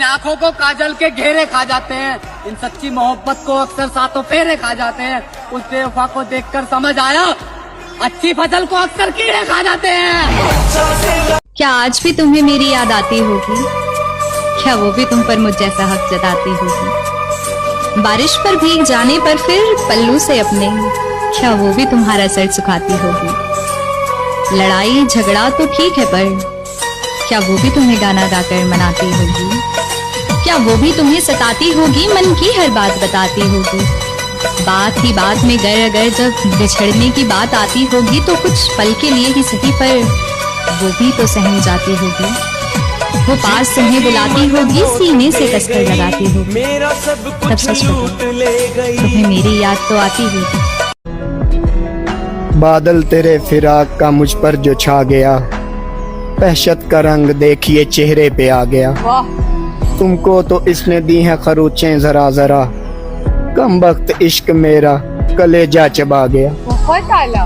इन आँखों को काजल के घेरे खा जाते हैं, इन सच्ची मोहब्बत को अक्सर सातों फेरे खा जाते हैं। उस बेवफा को देखकर समझ आया, अच्छी फसल को अक्सर कीड़े खा जाते हैं। क्या आज भी तुम्हें मेरी याद आती होगी? क्या वो भी तुम पर मुझ जैसा हक जताती होगी? बारिश पर भीग जाने पर फिर पल्लू से अपने, क्या वो भी तुम्हारा सर सुखाती होगी? लड़ाई झगड़ा तो ठीक है, पर क्या वो भी तुम्हें गाना गाकर मनाती होगी? क्या वो भी तुम्हें सताती होगी, मन की हर बात बताती होगी? बात ही बात में अगर जब बिछड़ने की बात आती होगी तो कुछ पल के लिए ही सही, पर वो भी तो सहम जाती होगी। वो पास तुम्हें बुलाती होगी, सीने से कसकर लगाती होगी। तब सच बताओ, तुम्हें मेरी याद तो आती होगी? बादल तेरे फिराक का मुझ पर जो छा गया, वहशत का रंग देखिए चेहरे पे आ गया। तुमको तो इसने दी है खरोचें जरा जरा, कम वक्त इश्क मेरा कलेजा चबा गया। बहुत आला।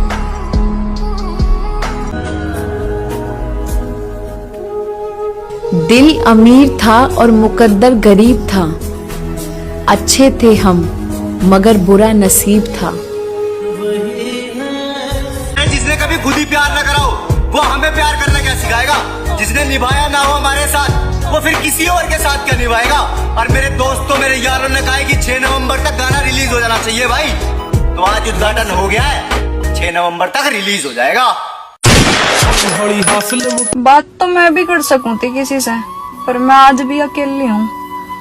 दिल अमीर था और मुकद्दर गरीब था, अच्छे थे हम मगर बुरा नसीब था। जिसने कभी खुद ही प्यार न करा हो वो हमें प्यार करना क्या सिखाएगा? जिसने निभाया ना हो हमारे साथ वो फिर किसी और के साथ क्या निभाएगा? और मेरे दोस्तों मेरे यारों ने कहा कि 6 नवंबर तक गाना रिलीज हो जाना चाहिए भाई, तो आज उद्घाटन हो गया है, 6 नवंबर तक रिलीज हो जाएगा। बात तो मैं भी कर सकूं थी किसी से, पर मैं आज भी अकेली हूँ।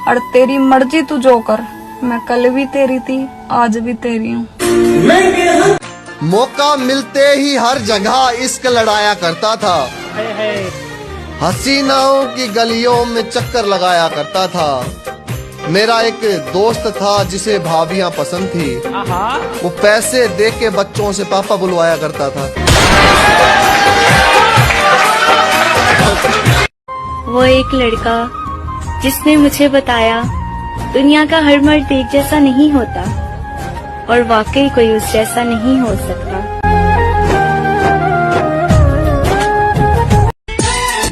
और तेरी मर्जी तू जो कर, मैं कल भी तेरी थी, आज भी तेरी हूँ। मौका मिलते ही हर जगह इश्क लड़ाया करता था, हसीनाओं की गलियों में चक्कर लगाया करता था। मेरा एक दोस्त था जिसे भाभियां पसंद थी, वो पैसे दे के बच्चों से पापा बुलवाया करता था। वो एक लड़का जिसने मुझे बताया दुनिया का हर मर्द एक जैसा नहीं होता, और वाकई कोई उस जैसा नहीं हो सकता।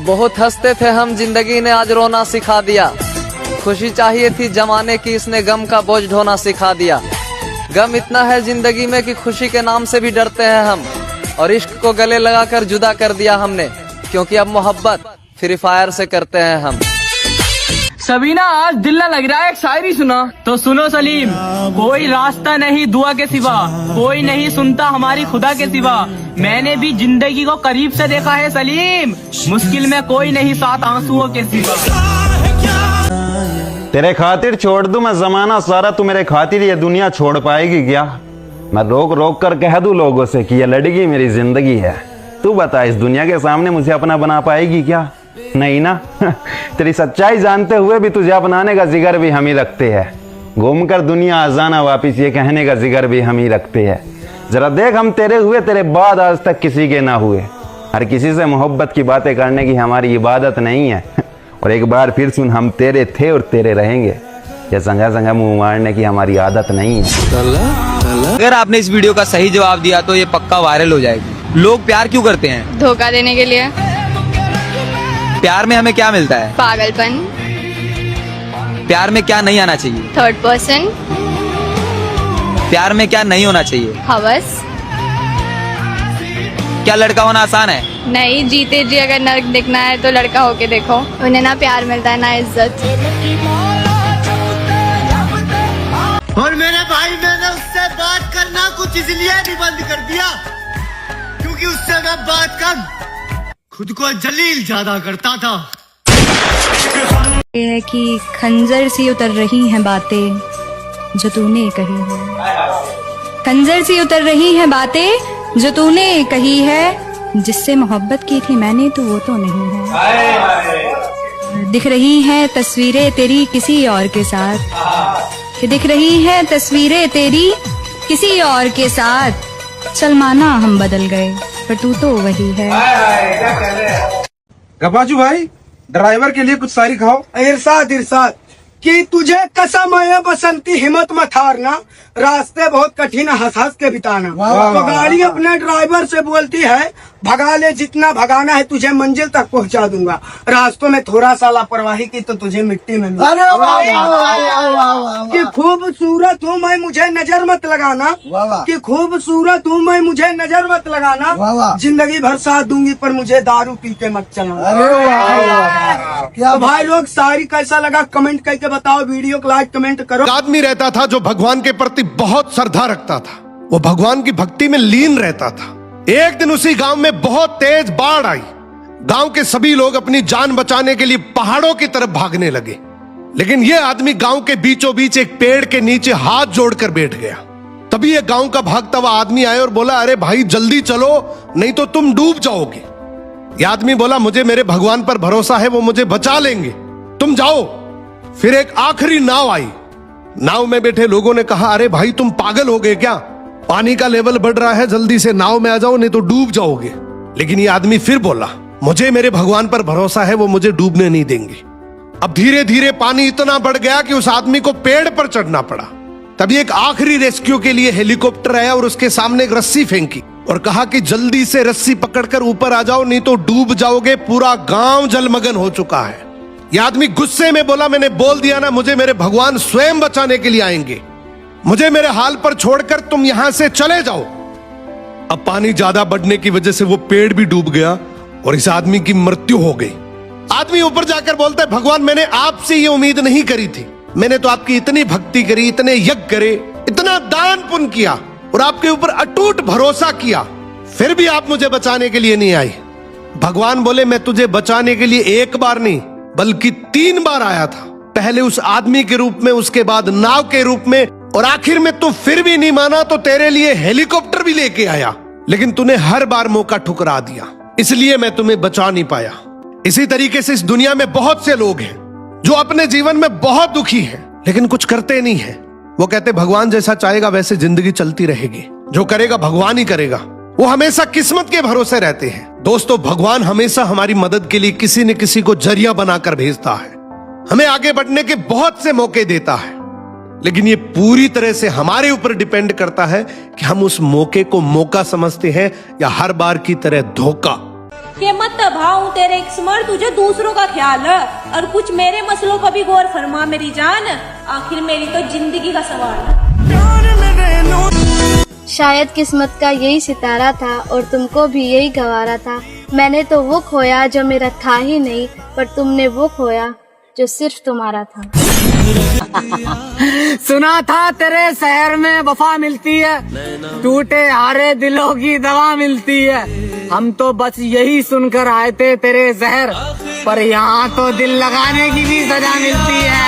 बहुत हंसते थे हम, जिंदगी ने आज रोना सिखा दिया। खुशी चाहिए थी जमाने की, इसने गम का बोझ ढोना सिखा दिया। गम इतना है जिंदगी में कि खुशी के नाम से भी डरते हैं हम, और इश्क को गले लगाकर जुदा कर दिया हमने, क्योंकि अब मोहब्बत फ्री फायर से करते हैं हम। सबीना आज दिल न लग रहा है, एक शायरी सुना। तो सुनो सलीम, कोई रास्ता नहीं दुआ के सिवा, कोई नहीं सुनता हमारी खुदा के सिवा। मैंने भी जिंदगी को करीब से देखा है सलीम, मुश्किल में कोई नहीं साथ आंसुओं के सिवा। तेरे खातिर छोड़ दूं मैं जमाना सारा, तू मेरे खातिर ये दुनिया छोड़ पाएगी क्या? मैं रोक रोक कर कह दूं लोगों से कि ये लड़की मेरी जिंदगी है, तू बता इस दुनिया के सामने मुझे अपना बना पाएगी क्या? नहीं ना। तेरी सच्चाई जानते हुए भी तुझे अपनाने का जिगर भी हम ही रखते हैं, घूम कर दुनिया आ जाना वापिस ये कहने का जिगर भी हम ही रखते हैं। जरा देख हम तेरे हुए, तेरे बाद आज तक किसी के ना हुए। हर किसी से मोहब्बत की बातें करने की हमारी इबादत नहीं है। और एक बार फिर सुन, हम तेरे थे और तेरे रहेंगे, ये संगा संगा मुंह मारने की हमारी आदत नहीं है। अगर आपने इस वीडियो का सही जवाब दिया तो ये पक्का वायरल हो जाएगी। लोग प्यार क्यों करते हैं? धोखा देने के लिए। प्यार में हमें क्या मिलता है? पागलपन। प्यार में क्या नहीं आना चाहिए? Third person. प्यार में क्या नहीं होना चाहिए? हवस। क्या लड़का होना आसान है? नहीं, जीते जी अगर नर्क देखना है तो लड़का होके देखो, उन्हें ना प्यार मिलता है ना इज्जत। और मेरे भाई मैंने उससे बात करना कुछ इसलिए भी बंद कर दिया क्योंकि उससे मैं बात कम खुद को जलील ज्यादा करता था। ये है कि खंजर सी उतर रही हैं बातें जो तूने कही है, खंजर सी उतर रही हैं बातें जो तूने कही है। जिससे मोहब्बत की थी मैंने तो वो तो नहीं है। दिख रही हैं तस्वीरें तेरी किसी और के साथ, कि दिख रही हैं तस्वीरें तेरी किसी और के साथ। चल माना हम बदल गए पर तू तो वही है। गपाचू भाई, ड्राइवर के लिए कुछ शायरी खाओ। इरशाद इरशाद। कि तुझे कसम है बसंती हिम्मत मत हारना, रास्ते बहुत कठिन हंस हंस के बिताना। तो गाड़ी अपने ड्राइवर से बोलती है भगा ले जितना भगाना है, तुझे मंजिल तक पहुंचा दूंगा। रास्तों में थोड़ा सा लापरवाही की तो तुझे मिट्टी में कि खूबसूरत हूँ मैं मुझे नजर मत लगाना, कि खूबसूरत हूँ मैं मुझे नजर मत लगाना, जिंदगी भर साथ दूंगी पर मुझे दारू पी के मत चलाना। तो भाई लोग शायरी कैसा लगा कमेंट करके बताओ, वीडियो को लाइक कमेंट करो। एक आदमी रहता था जो भगवान के प्रति बहुत श्रद्धा रखता था, वो भगवान की भक्ति में लीन रहता था। एक दिन उसी गांव में बहुत तेज बाढ़ आई। गांव के सभी लोग अपनी जान बचाने के लिए पहाड़ों की तरफ भागने लगे, लेकिन यह आदमी गांव के बीचों बीच एक पेड़ के नीचे हाथ जोड़कर बैठ गया। तभी यह गांव का भागता हुआ आदमी आया और बोला, अरे भाई जल्दी चलो नहीं तो तुम डूब जाओगे। यह आदमी बोला, मुझे मेरे भगवान पर भरोसा है, वो मुझे बचा लेंगे, तुम जाओ। फिर एक आखिरी नाव आई। नाव में बैठे लोगों ने कहा, अरे भाई तुम पागल हो गए क्या, पानी का लेवल बढ़ रहा है, जल्दी से नाव में आ जाओ नहीं तो डूब जाओगे। लेकिन ये आदमी फिर बोला, मुझे मेरे भगवान पर भरोसा है, वो मुझे डूबने नहीं देंगे। अब धीरे धीरे पानी इतना बढ़ गया कि उस आदमी को पेड़ पर चढ़ना पड़ा। तभी एक आखिरी रेस्क्यू के लिए हेलीकॉप्टर आया और उसके सामने एक रस्सी फेंकी और कहा कि जल्दी से रस्सी पकड़कर ऊपर आ जाओ नहीं तो डूब जाओगे, पूरा गांव जलमग्न हो चुका है। यह आदमी गुस्से में बोला, मैंने बोल दिया ना, मुझे मेरे भगवान स्वयं बचाने के लिए आएंगे, मुझे मेरे हाल पर छोड़कर तुम यहां से चले जाओ। अब पानी ज्यादा बढ़ने की वजह से वो पेड़ भी डूब गया और इस आदमी की मृत्यु हो गई। आदमी ऊपर जाकर बोलता है, भगवान मैंने आपसे ये उम्मीद नहीं करी थी, मैंने तो आपकी इतनी भक्ति करी, इतने यज्ञ करे, इतना दान पुण्य किया और आपके ऊपर अटूट भरोसा किया, फिर भी आप मुझे बचाने के लिए नहीं आए। भगवान बोले, मैं तुझे बचाने के लिए एक बार नहीं बल्कि 3 बार आया था, पहले उस आदमी के रूप में, उसके बाद नाव के रूप में, और आखिर में तू फिर भी नहीं माना तो तेरे लिए हेलीकॉप्टर भी लेके आया, लेकिन तूने हर बार मौका ठुकरा दिया, इसलिए मैं तुम्हें बचा नहीं पाया। इसी तरीके से इस दुनिया में बहुत से लोग हैं जो अपने जीवन में बहुत दुखी हैं लेकिन कुछ करते नहीं हैं। वो कहते भगवान जैसा चाहेगा वैसे जिंदगी चलती रहेगी, जो करेगा भगवान ही करेगा। वो हमेशा किस्मत के भरोसे रहते हैं। दोस्तों, भगवान हमेशा हमारी मदद के लिए किसी न किसी को जरिया बनाकर भेजता है, हमें आगे बढ़ने के बहुत से मौके देता है, लेकिन ये पूरी तरह से हमारे ऊपर डिपेंड करता है कि हम उस मौके को मौका समझते हैं या हर बार की तरह धोखा। के मत भाऊं तेरे स्मर, तुझे दूसरों का ख्याल है और कुछ मेरे मसलों का भी गौर फरमा मेरी जान, आखिर मेरी तो जिंदगी का सवाल है। शायद किस्मत का यही सितारा था और तुमको भी यही गवारा था। मैंने तो वो खोया जो मेरा था ही नहीं, पर तुमने वो खोया जो सिर्फ तुम्हारा था। सुना था तेरे शहर में वफा मिलती है, टूटे हारे दिलों की दवा मिलती है। हम तो बस यही सुनकर आए थे तेरे जहर, पर यहाँ तो दिल लगाने की भी सजा मिलती है।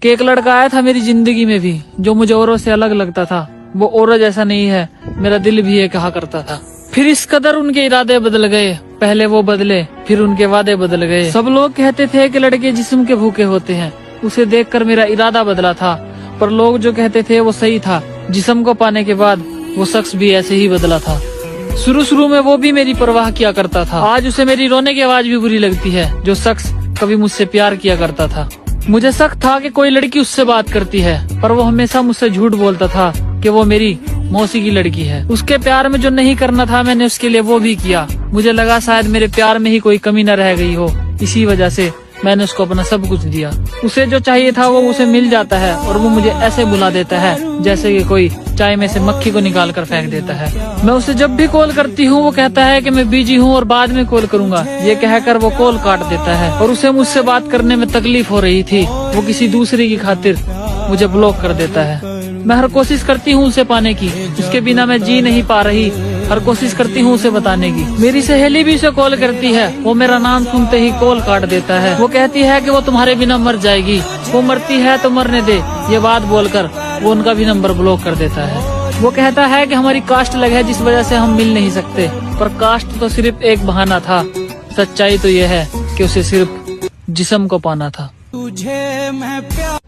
कि एक लड़का आया था मेरी जिंदगी में भी, जो मुझे औरों से अलग लगता था। वो औरों जैसा नहीं है, मेरा दिल भी ये कहा करता था। फिर इस कदर उनके इरादे बदल गए, पहले वो बदले फिर उनके वादे बदल गए। सब लोग कहते थे कि लड़के जिस्म के भूखे होते हैं, उसे देखकर मेरा इरादा बदला था, पर लोग जो कहते थे वो सही था। जिस्म को पाने के बाद वो शख्स भी ऐसे ही बदला था। शुरू में वो भी मेरी परवाह किया करता था, आज उसे मेरी रोने की आवाज भी बुरी लगती है। जो शख्स कभी मुझसे प्यार किया करता था, मुझे शक था कि कोई लड़की उससे बात करती है, पर वो हमेशा मुझसे झूठ बोलता था कि वो मेरी मौसी की लड़की है। उसके प्यार में जो नहीं करना था मैंने उसके लिए वो भी किया। मुझे लगा शायद मेरे प्यार में ही कोई कमी न रह गई हो, इसी वजह से मैंने उसको अपना सब कुछ दिया। उसे जो चाहिए था वो उसे मिल जाता है और वो मुझे ऐसे बुला देता है जैसे कि कोई चाय में से मक्खी को निकाल कर फेंक देता है। मैं उसे जब भी कॉल करती हूँ वो कहता है कि मैं बिजी हूँ और बाद में कॉल करूंगा, ये कहकर वो कॉल काट देता है। और उसे मुझसे बात करने में तकलीफ हो रही थी, वो किसी दूसरे की खातिर मुझे ब्लॉक कर देता है। मैं हर कोशिश करती हूँ उसे पाने की, उसके बिना मैं जी नहीं पा रही, हर कोशिश करती हूँ उसे बताने की। मेरी सहेली भी उसे कॉल करती है, वो मेरा नाम सुनते ही कॉल काट देता है। वो कहती है कि वो तुम्हारे बिना मर जाएगी, वो मरती है तो मरने दे, ये बात बोलकर वो उनका भी नंबर ब्लॉक कर देता है। वो कहता है कि हमारी कास्ट अलग है जिस वजह से हम मिल नहीं सकते, पर कास्ट तो सिर्फ एक बहाना था, सच्चाई तो ये है कि उसे सिर्फ जिस्म को पाना था। तुझे मैं प्यार